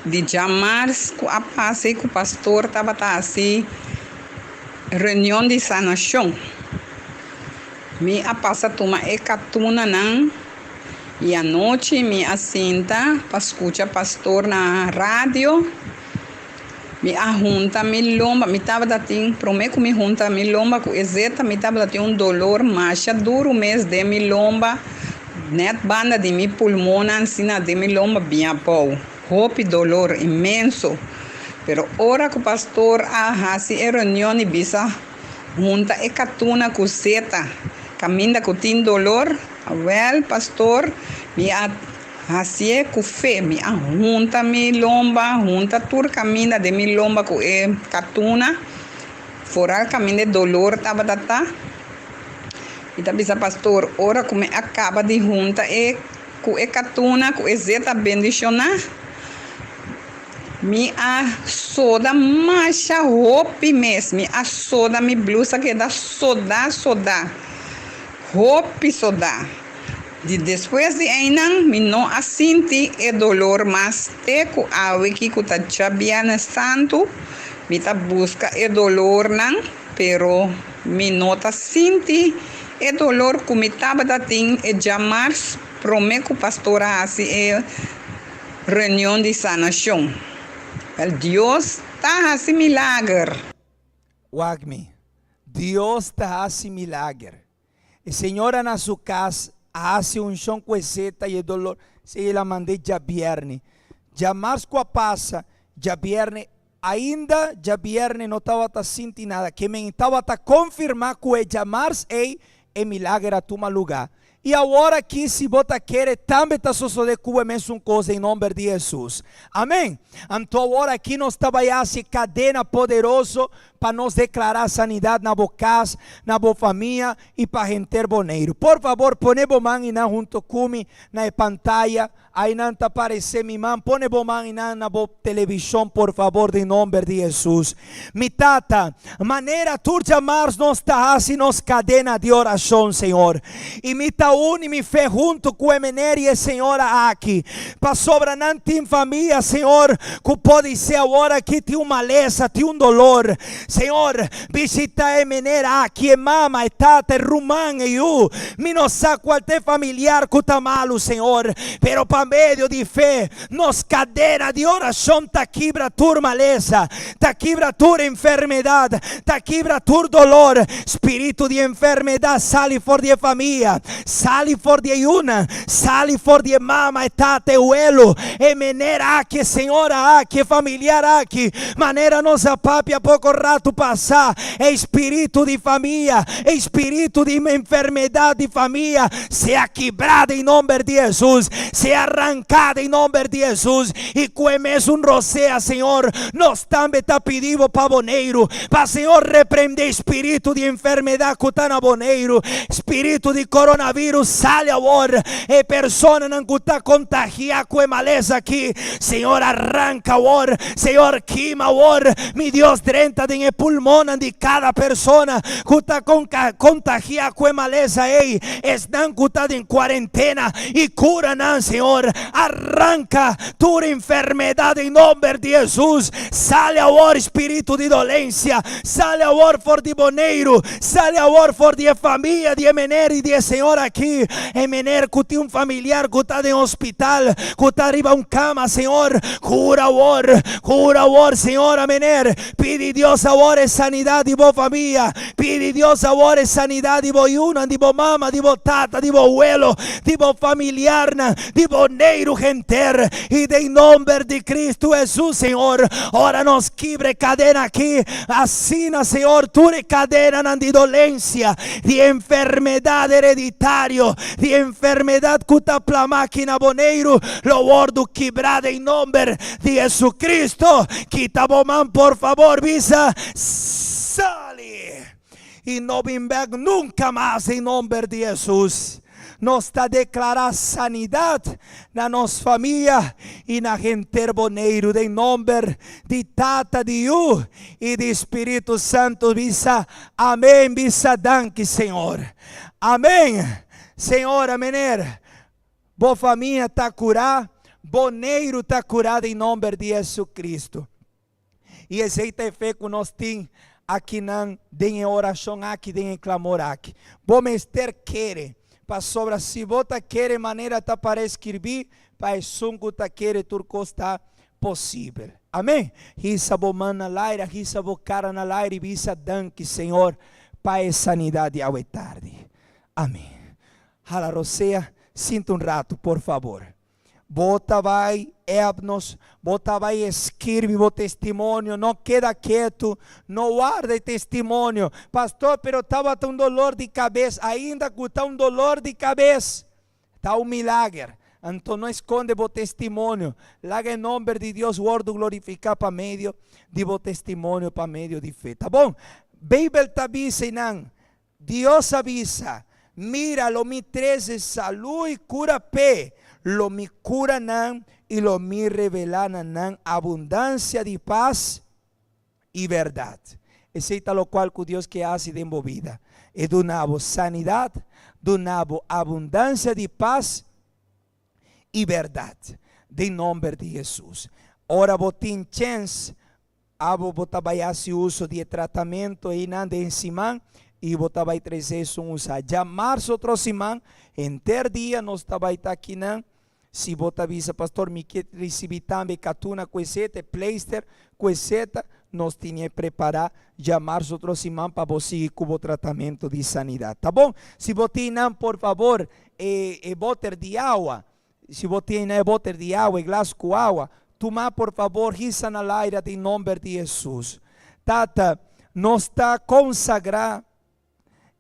de jamás que a passei que o pastor estava assim reunião de sanação. Me a passa toma catuna não e à noite me assenta para escutar pastor na rádio. Me junta me lomba, me tava dating, prometo me junta me lomba com exeta, me tava dating dolor macha duro mês de me lomba, net banda de mi pulmão, ensina de me lomba bem pau, hope dolor imenso, pero ora que o pastor hasi reunião e bisa junta e catuna com zeta, caminha com tin dolor, well pastor, me assim é com fé, me junta me lomba, junta tur caminha de me lomba com catuna, fora caminho de dolor tava data. E tá bisa pastor, ora como acaba de junta com catuna, com zeta bendicionar. Me soda macha roupa mesmo, me soda me blusa que dá soda, roupa soda. De depois de ainda, me não assenti e dolor, mas teco awe que tá chabiana santo, me tá busca e dolor não, pero me não tá senti e dolor que me tava dating e jamais prometo pastora assim e reunião de sanação. El Deus tá assim milagre. Wagme, Deus tá assim milagre. E senhora na sua casa hace un chão com zeta e dolor, se ela mandei já viernes. Já março passa, já viernes, ainda já viernes não estava sentindo nada, que me estava a confirmar que já março é milagre a tomar lugar. E agora aqui, se você quer, também está sucedendo com a mesma coisa em nome de Jesus. Amém? Então agora aqui nós trabalhamos essa cadena poderosa para nos declarar sanidade na boa casa, na boa família e para gente boneiro. Por favor, põe a mão junto comigo na pantalla. Aí não está aparecendo minha mão. Põe a mão na boa televisão, por favor, em nome de Jesus. Mi tata, maneira tu chamar nos tahas e nos cadena de oração, Senhor. E me une me fé junto com a menere e Senhora aqui. Para sobranante em família, Senhor, que pode ser agora que tem uma maleza, tem dolor. Senhor, visita a menera aqui, e mama, e tata, e rumã, e eu. Me não sabe qual é familiar que está malo, Senhor. Pero para meio de fé, nos cadena de oração, ta quebra tua maleza, ta quebra tua enfermidade, ta quebra tua dolor. Espírito de enfermidade, sale fora de família. Sali for de una, sali for de mama, etate, uelo, e menera aqui, senhora aqui, familiar aqui, maneira nossa papia pouco rato passar, espírito de família, espírito de enfermidade de família, seja quebrada em nome de Jesus, seja arrancada em nome de Jesus, e com mesmo rocea, Senhor, nós também está pedindo para boneiro, para Senhor repreender espírito de enfermidade que está na boneiro, espírito de coronavírus, sale agora, e persona não está contagiada com a maleza aqui, Senhor, arranca agora, Senhor, queima agora, meu Deus, dentro do pulmão de cada persona que está contagiada com a maleza, ei, estão que está em quarentena, e cura, não, Senhor, arranca tua enfermidade em nome de Jesus, sale agora, espírito de dolência, sale agora, for de boneiro, sale agora, for de família, de menere e de Senhor aqui, é menere que tem familiar que está em hospital, que está arriba cama, Senhor, cura agora, Senhor, a menere, pede Deus agora sanidade de boa família, pede Deus agora sanidade de boa una, de boa mama, de boa tata, de boa abuelo, de boa familiar, de boneiro genter, e de nome de Cristo Jesus, Senhor, ora nos quebre cadena aqui, assina, Senhor, tu cadena de dolência, de enfermidade hereditária, de enfermidade que está pela máquina boneiro, lo ordo quebrado em nome de Jesus Cristo, quita bomão, por favor, visa, sale, e não vem nunca mais em nome de Jesus. Nós está declarar sanidade na nossa família e na gente boneiro, em nome de Tata, de U e de Espírito Santo, visa, amém, visa, danke, Senhor, amém, Senhor, amém, boa família está curada, boneiro está curado em nome de Jesus Cristo, e esse é a fé que nós temos aqui, não, em oração aqui, em clamor aqui, bom mister querer, para sobra, se você quer maneira tá para escrever, para sungo tá quer turco está possível. Amém? Risa bo mana laira, risa bo cara na laira e visa danke, Senhor, para sanidade ao tarde. Amém. Hala Rosea, sinta rato, por favor. Bota vai, nos, bota vai, escreve o testemunho, não queda quieto, não guarda testemunho. Pastor, pero estava com dolor de cabeça, ainda que está dolor de cabeça, está milagre. Então não esconde o testemunho, lá em nome de Deus, guardo glorificar para meio de o testemunho, para meio de fé. Tá bom? Bíblia te avisa, não. Deus avisa, mira, lo mi 13, salud e cura pé. Lo me cura nan y lo me revela nan abundancia de paz y verdad. Ese es lo cual que Dios que hace de vida. Es de una sanidad, de una abundancia de paz y verdad. De nombre de Jesús. Ahora botín chance, abo botabayasi uso de tratamiento y nan de encima. E você vai trazer isso usar. Já março outro semana, em ter dia nós vai estar aqui não. Se você avisa, pastor, me quer receber também catuna coiseta, pleister, coiseta, nós tínhamos que preparar já março outro semana para você ir com o tratamento de sanidade, tá bom? Se você não, por favor, botar de água, se você não botar de água, glass com água, tomar, por favor, risa na laira em nome de Jesus. Tata, nós está consagrado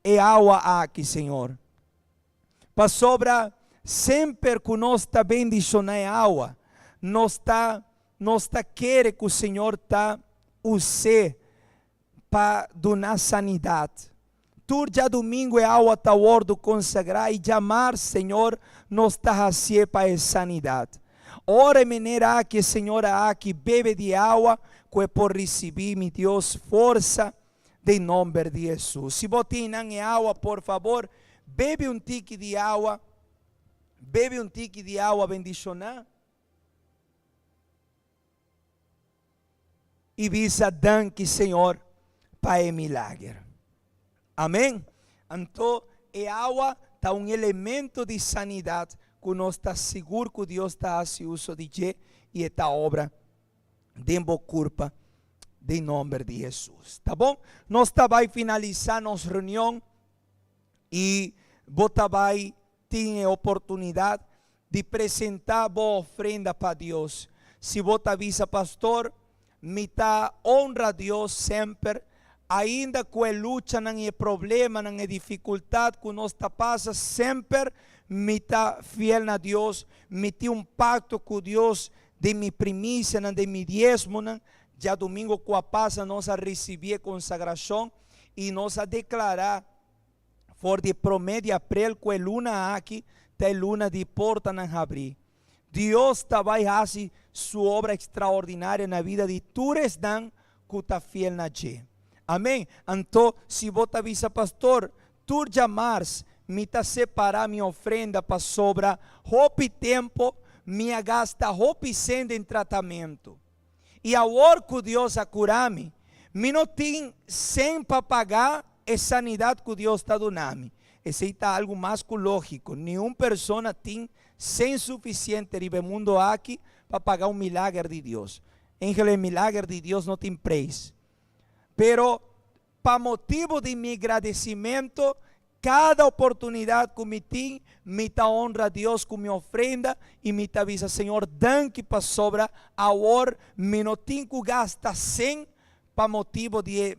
é água aqui, Senhor. para sobra sempre que nós está bendicionando a água, nós está querendo que o Senhor está use para donar sanidade. Tur já domingo é água tá ordo consagrar e chamar Senhor nos está assim para a sanidade. Ora maneira aqui Senhor aqui bebe de água que é por receber meu Deus força em nome de Jesus. Se você não é água, por favor, bebe tique de água. Bebe tique de água bendicionar. E visa danke Senhor para o milagre. Amém? Então, a água está elemento de sanidade que nós está seguro que Deus está fazendo uso de je e esta obra de culpa em nome de Jesus. Tá bom? Nós vai finalizar nossa reunião e você vai ter a oportunidade de apresentar boa ofrenda para Deus. Se você avisa, pastor, me tá honra a Deus sempre, ainda que a luta não é problema, não é dificuldade que nós está passa, sempre me tá fiel a Deus, me tem pacto com Deus de minha primícia, de meu diezmo, já domingo que passa nós a receber a consagração e nós a declarar for de promedio de abril que a luna aqui, tá luna de porta não abrir. Deus vai fazer sua obra extraordinária na vida de todos que está fiel na gente. Amém? Então, se você avisa, pastor, tu jamais me está separar minha ofrenda para sobra, roupa tempo, minha gasta roupa sendo em tratamento. E a hora que Deus a curar-me, me não tem sem para pagar a sanidade que Deus está dando. Esse está algo mais que lógico. Nenhuma pessoa tem sem suficiente no mundo aqui para pagar um milagre de Deus. Em milagre de Deus não tem preço. Pero, para motivo de meu agradecimento, cada oportunidade que me tem, me dá honra a Deus com minha ofrenda e me avisa, Senhor, danke para sobra, agora me não tenho que gastar sem para motivo de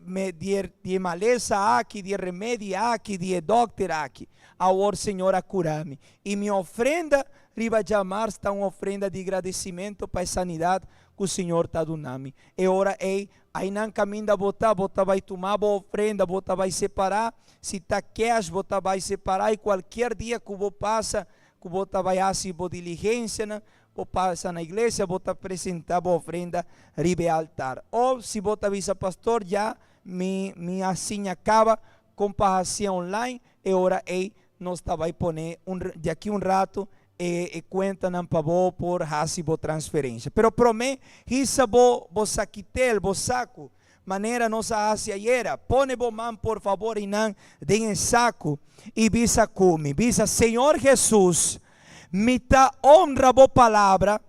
maleza aqui, de remédio aqui, de doctor aqui. Agora, Senhor, a curar-me. E minha ofrenda, riba chamar, está uma ofrenda de agradecimento para a sanidade que o Senhor está dando. E ora, aí não caminho da botar vai tomar a ofrenda, botar vai separar. Se está cash, botar vai separar. E qualquer dia que você passa, que você vai fazer a diligência, você passa na igreja, você apresentar a ofrenda ribe altar. Ou se você avisa, pastor, já minha assim acaba com parração online. E ora, nós vai pôr de aqui rato e conta não pagou por fazer transferência. Pero promete, isso bo saquitel, bo saco, maneira nossa hacia ayer. Pone bo man, por favor, e não den saco e visa come. Visa, Senhor Jesus, me dá honra bo palavra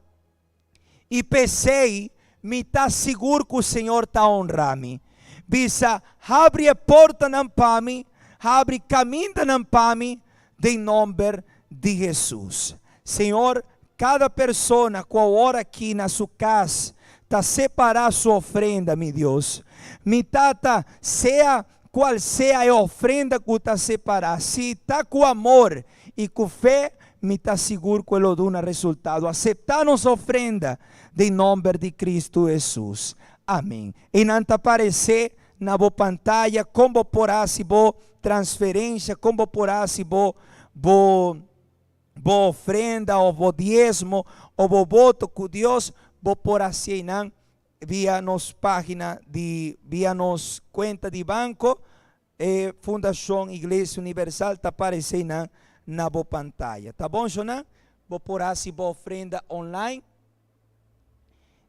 e pensei, me dá seguro que o Senhor está honrando. Visa, abre a porta não para mim, abre caminho não para mim, em nome de Jesus. Senhor, cada pessoa que ora aqui na sua casa, está separar sua ofrenda, meu Deus. Me tata, seja qual seja a ofrenda que está separar, se está com amor e com fé, me está seguro que ele dá resultado. Aceitar nossa ofrenda, em nome de Cristo Jesus. Amém. E não te aparecer na boa pantalla como por assim boa transferência, como por assim boa ofrenda, ou bo diezmo, ou bo voto com Deus, bo por assim não, via nos página via nos conta de banco, Fundação Igreja Universal, está aparecendo na boa pantalla. Tá bom, Jonan? Bo por assim bo ofrenda online,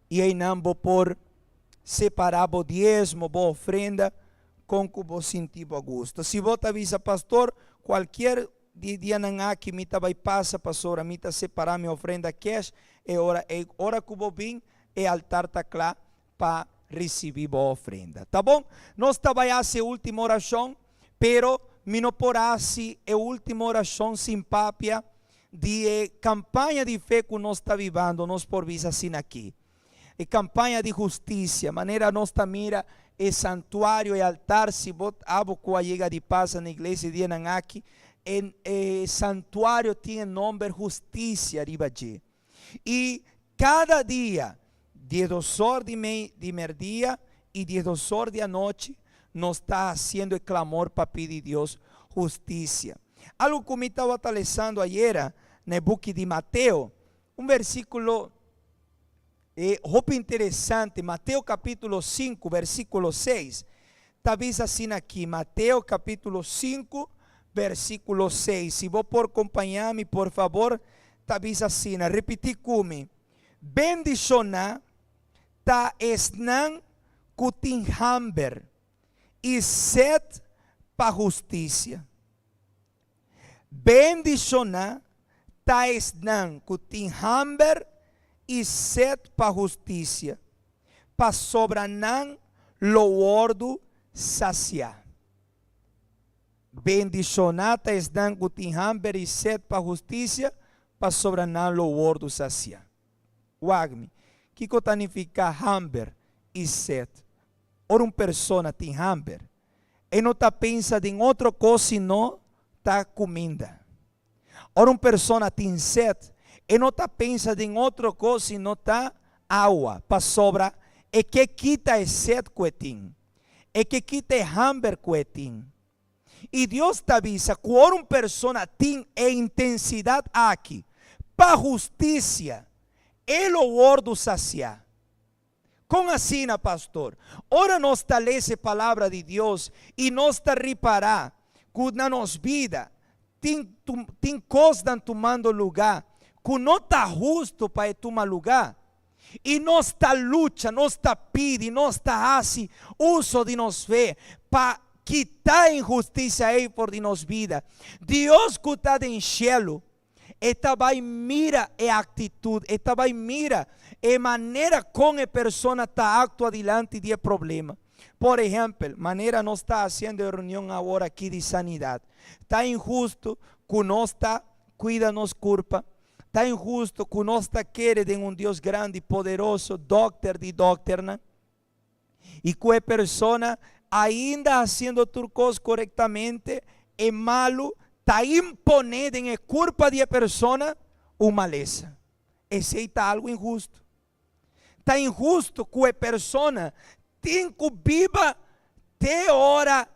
e aí não bo por separar bo diezmo, bo ofrenda, com que bo sentir bo gosto. Se você avisa, pastor, qualquer dia não aqui me vai passar pastor, me separar minha ofrenda cash, é hora que vou vir, é altar tá claro para receber a ofrenda. Tá bom? Nós vai fazer a última oração, pero me não por assim a última oração sem papia de campanha de fé que nós está vivendo, nós por visa assim aqui. E campanha de justiça, maneira nós está mira e santuário e altar, se você abo com a chega de paz na igreja de não aqui, santuário tem nome justiça arriba de. E cada dia, de 2 horas de meio-dia e de 2 horas da noite, nos está haciendo el clamor para pedir a Deus justiça. Algo que me estava atualizando ayer no book de Mateus, versículo muito interessante, Mateus capítulo 5, versículo 6. Talvez assim aqui, Mateus capítulo 5, versículo 6. Se vou por acompanhar-me, por favor, talvez assim, repetir comigo. Bendicionar ta esnan kutin hamber e set pa justiça. Bendicionar ta esnan kutin hamber e set pa justiça. Pa sobranan lo ordo saciar. Bendicionar ta esnan kutin hamber e set pa justiça. Pa sobranan lo ordo saciar. Wagme, que significa hamber e set? Ora, persona tem hamber e não está pensando em outra coisa senão tá comida. Ora, persona tem sed e não está pensando em outra coisa senão tá água para sobra. E que quita é sed que tem, e que quita é hamber que tem. E Deus te avisa que ora, persona tem intensidade aqui para justiça. Ele o ordo saciar. Como assim, pastor? Ora nós está lendo a palavra de Deus e nós está reparar que na nossa vida tem coisas tomando lugar que não está justo para tomar lugar. E nós está luta, nós está pedindo, nós está fazendo uso de nossa fé para quitar a injustiça aí por de nossa vida. Deus que está em cielo, esta vai mira a atitude, esta vai mira a maneira como a pessoa está atua diante de problema. Por exemplo, maneira nós está fazendo reunião agora aqui de sanidade. Está injusto que nós está cuida nos culpa. Está injusto que nós está querendo Deus grande e poderoso, doctor de doctrina. E que a pessoa ainda fazendo tudo coisas corretamente é malo. Está imponendo em culpa de pessoa uma maleza. Esse está algo injusto. Está injusto que a pessoa tem que viva até hora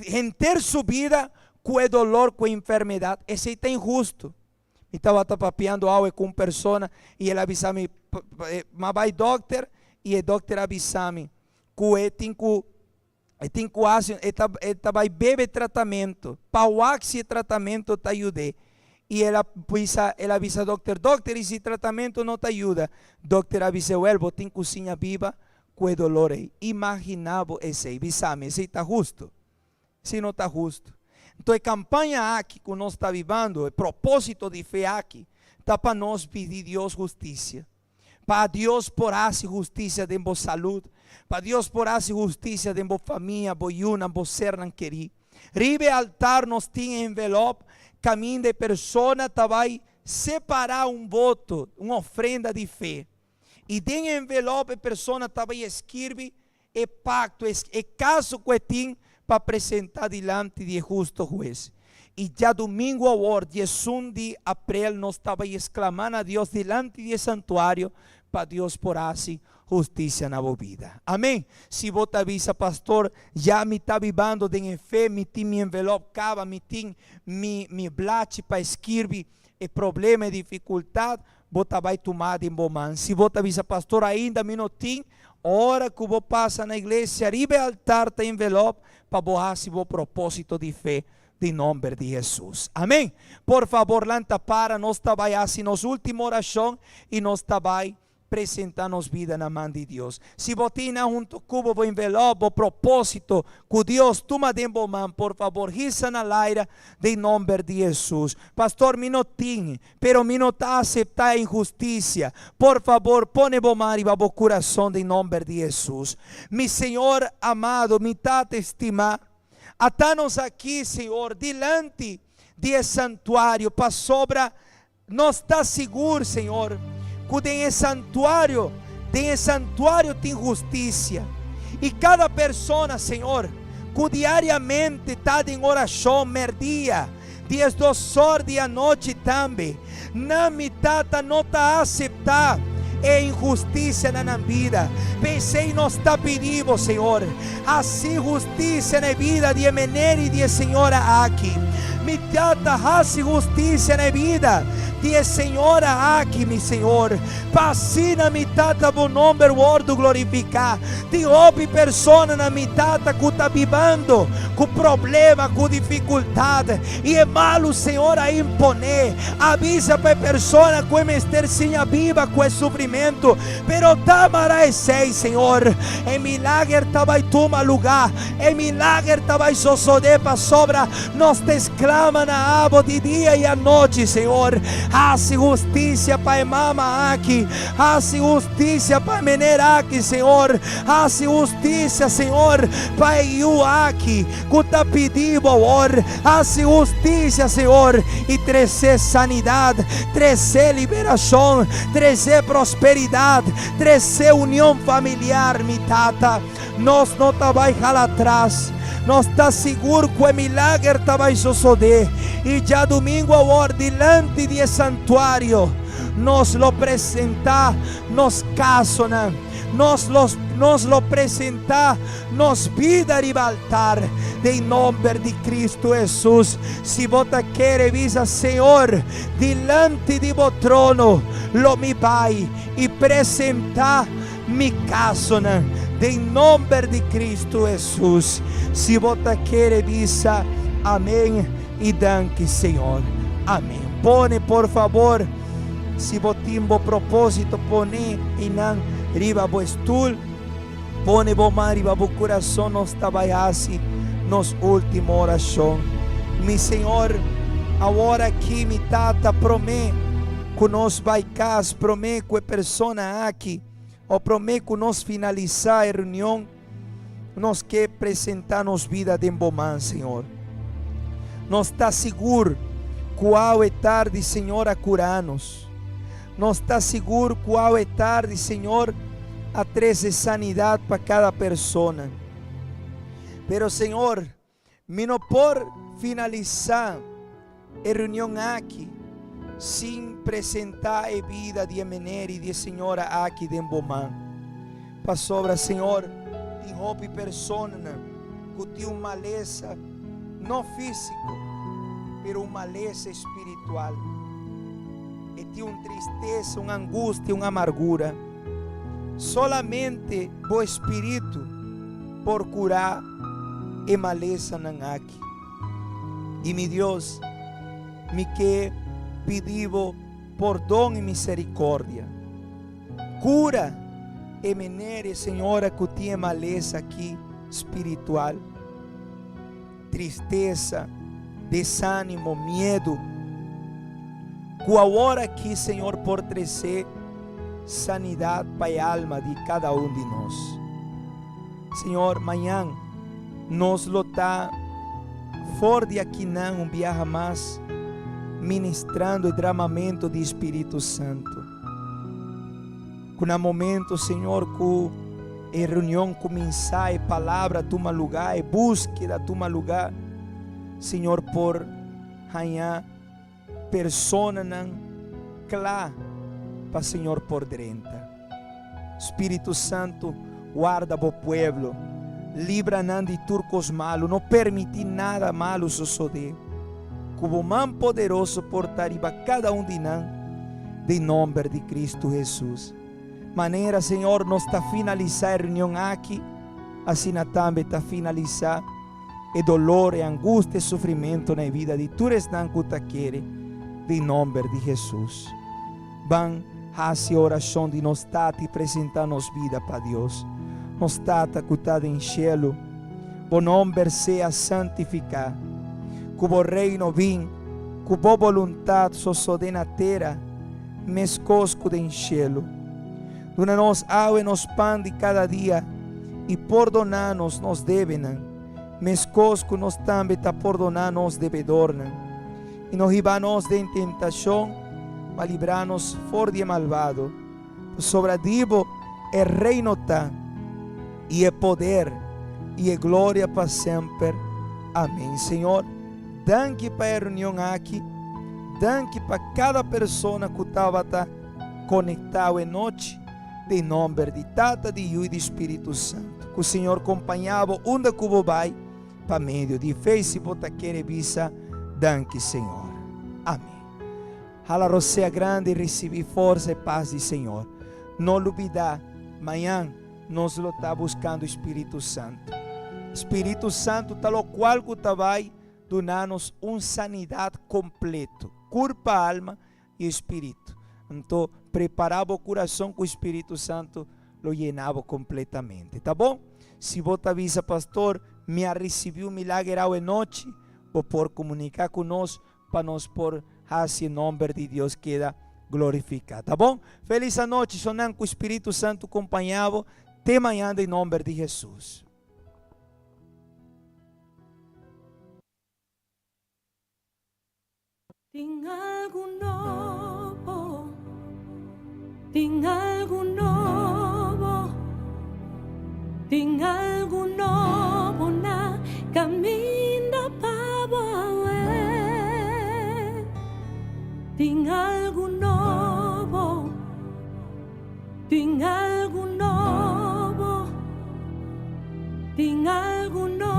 em ter sua vida com o dolor, com a enfermidade. Esse está injusto. Eu estava papeando algo com uma pessoa e ele avisa-me, mas vai doctor, e o doctor avisa-me que ele tem que vai beber tratamento. Para o esse tratamento te ajude. E ele avisa o doctor, esse tratamento não te ajuda. Doctor avisa ele, você tem cozinha viva com o dolor. Imaginava esse, avisa-me, esse está justo. Se não está justo. Então a campanha aqui que nós está vivendo, o propósito de fé aqui, está para nós pedir a Deus justiça. Para Deus por hacer justiça de vossa saúde. Para Deus por hacer justiça de vossa família, boiuna, vos ser não querer. Ribe altar nos tem envelope, caminho de pessoa, vai separar voto, uma ofrenda de fé. E tem envelope, a pessoa vai escrever o pacto, o caso que tem para apresentar diante de justo juiz. E já domingo agora, 11 de abril, nós estávamos exclamando a Deus diante do santuário para Deus por hacer justiça na vossa vida. Amém? Se você avisa, pastor, já me está vivendo de fé, me tem mi envelope, cava, me tem mi blate para escrever o problema e dificuldade, você vai tomar de boa mão. Se você avisa, pastor, ainda me não tem, hora que você passa na igreja, arriba ao altar tem envelope para borrar seu propósito de fé. De nome de Jesus. Amém? Por favor, lanta para nós trabalhar assim nos última oração e nós trabalhar apresentar nos vida na mão de Deus. Se você não junto com o envelope, o propósito que Deus toma de boa mão, por favor, risa na laira de nome de Jesus. Pastor, me não tem, pero me não está aceitar a injustiça. Por favor, põe boa mão e o coração de nome de Jesus. Mi Senhor amado, me está a estimar. Atanos aqui, Senhor, diante de santuário, para sobra, nós está seguro, Senhor, que em santuário tem justiça. E cada pessoa, Senhor, que diariamente está em oração, merdia, 10 horas da noite também. Na mitata não está aceitar é injustiça na vida. Pensei não está pedindo, Senhor, assim justiça na vida de Emener e de Senhora aqui. Mi tata hace justiça na vida de Senhora aqui, mi Senhor. Passina mi tata bom nome wordo glorificar. De ouve persona na mi tata que está vivendo com problema, com dificuldade, e é malo, Senhor, a imponer. Avisa para a persona que é mestercinha viva com esse sofrimento, pero tamara sei, Senhor. Em milagre vai tomar lugar, em milagre vai suceder para sobra. Nós te exclama na abo de dia e à noite, Senhor. Hace justiça para mama aqui, hace justiça para Emener aqui, Senhor. Hace justiça, Senhor, para eu aqui, que está pedindo amor. Hace justiça, Senhor, e trazer sanidade, trazer liberação, trazer prosperidade, trazer união familiar, mi tata. Nós não tá vai jalar atrás. Nós está seguro que o milagre vai suceder. E já domingo agora, diante do santuário, nós lo apresentar, nos casos, nos lo apresentar, nos vida de altar, em nome de Cristo Jesus. Se você quer, visa, Senhor, diante de vo trono, lo mi vai e apresentar mi caso, em nome de Cristo Jesus. Se você quer, visa, amém e danke, Senhor. Amém. Pone, por favor, se você tem um propósito, pone e não riba bo stool, pone bo mão riba bo coração, nos trabalhasse nos última oração. Mi Senhor, agora aqui mi tata promete que nós vai casa, promete que a persona aqui, ou promete que nós finalizar a reunião, nós quer apresentar nos vida de bom, Senhor. Nós está seguro que ao é tarde, Senhor, a curar-nos. Nós está seguro que ao é tarde, Senhor, a trazer sanidade para cada pessoa. Pero, Senhor, me não por finalizar a reunião aqui sem apresentar a vida de Emener e de Senhora aqui de Embomã. Para sobra, Senhor, de roupa e persona que tem uma maleza não físico, mas uma maleza espiritual. E tem uma tristeza, uma angústia, uma amargura. Solamente o Espírito por curar a maleza nan aqui. E meu Deus, me que pediu perdão e misericórdia. Cura Emener, Senhora, que tem maleza aqui espiritual, tristeza, desânimo, medo. Que agora aqui, Senhor, por trazer sanidade para a alma de cada de nós. Senhor, amanhã nos lotar fora de aqui não viaja mais, ministrando o derramamento do Espírito Santo. Que no momento, Senhor, que a reunião começar, a palavra toma lugar, a búsqueda toma lugar, Senhor, por ganhar pessoas clara para Senhor por dentro. Espírito Santo, guarda o povo, livra-nos de turcos malos, não permite nada malo suceder. Como mão poderoso portar para cada de nós, em nome de Cristo Jesus. Maneira, Senhor, nós está finalizar a reunião aqui, assim também está finalizar o dolor, a angústia e sofrimento na vida de todos que está querem, em nome de Jesus. Vão fazer oração de nós estar e apresentar nos vida para Deus. Nós está que está em cielo, o nome seja santificado, que o reino venha, que a vontade suceda na terra, mescosco em cielo. Dona-nos água e nos pão de cada dia, e perdonar-nos nos devem, mescosco nos também está perdonando nos devedores, e nos livra-nos de tentação, para livrar-nos fora de malvado. Sobre Divo é reino está, e é poder, e é glória para sempre. Amém. Senhor, Danke para a reunião aqui. Danke para cada pessoa que estava conectado em noite. Em nome de Tata, de Yu e do Espírito Santo. Que o Senhor acompanhava onde que vai. Para meio de fé, se você quer visa. Danke, Senhor. Amém. Hala você grande e receber força e paz do Senhor. Não olvidar, amanhã nós lo está buscando o Espírito Santo. Espírito Santo, tal qual que vai dar-nos uma sanidade completa, corpo, alma e espírito. Então, preparava o coração com o Espírito Santo, lo llenava completamente. Tá bom? Se você avisa, pastor, me recebeu um milagre hoje noite, vou por comunicar conosco para nós por assim, em nome de Deus queda glorificado. Tá bom? Feliz noite, sonando com o Espírito Santo acompanhado. Até amanhã, em nome de Jesus. Tem algo novo, tem algo novo, tem algo novo na caminho para tem algo novo, tem algo novo, tem algo novo.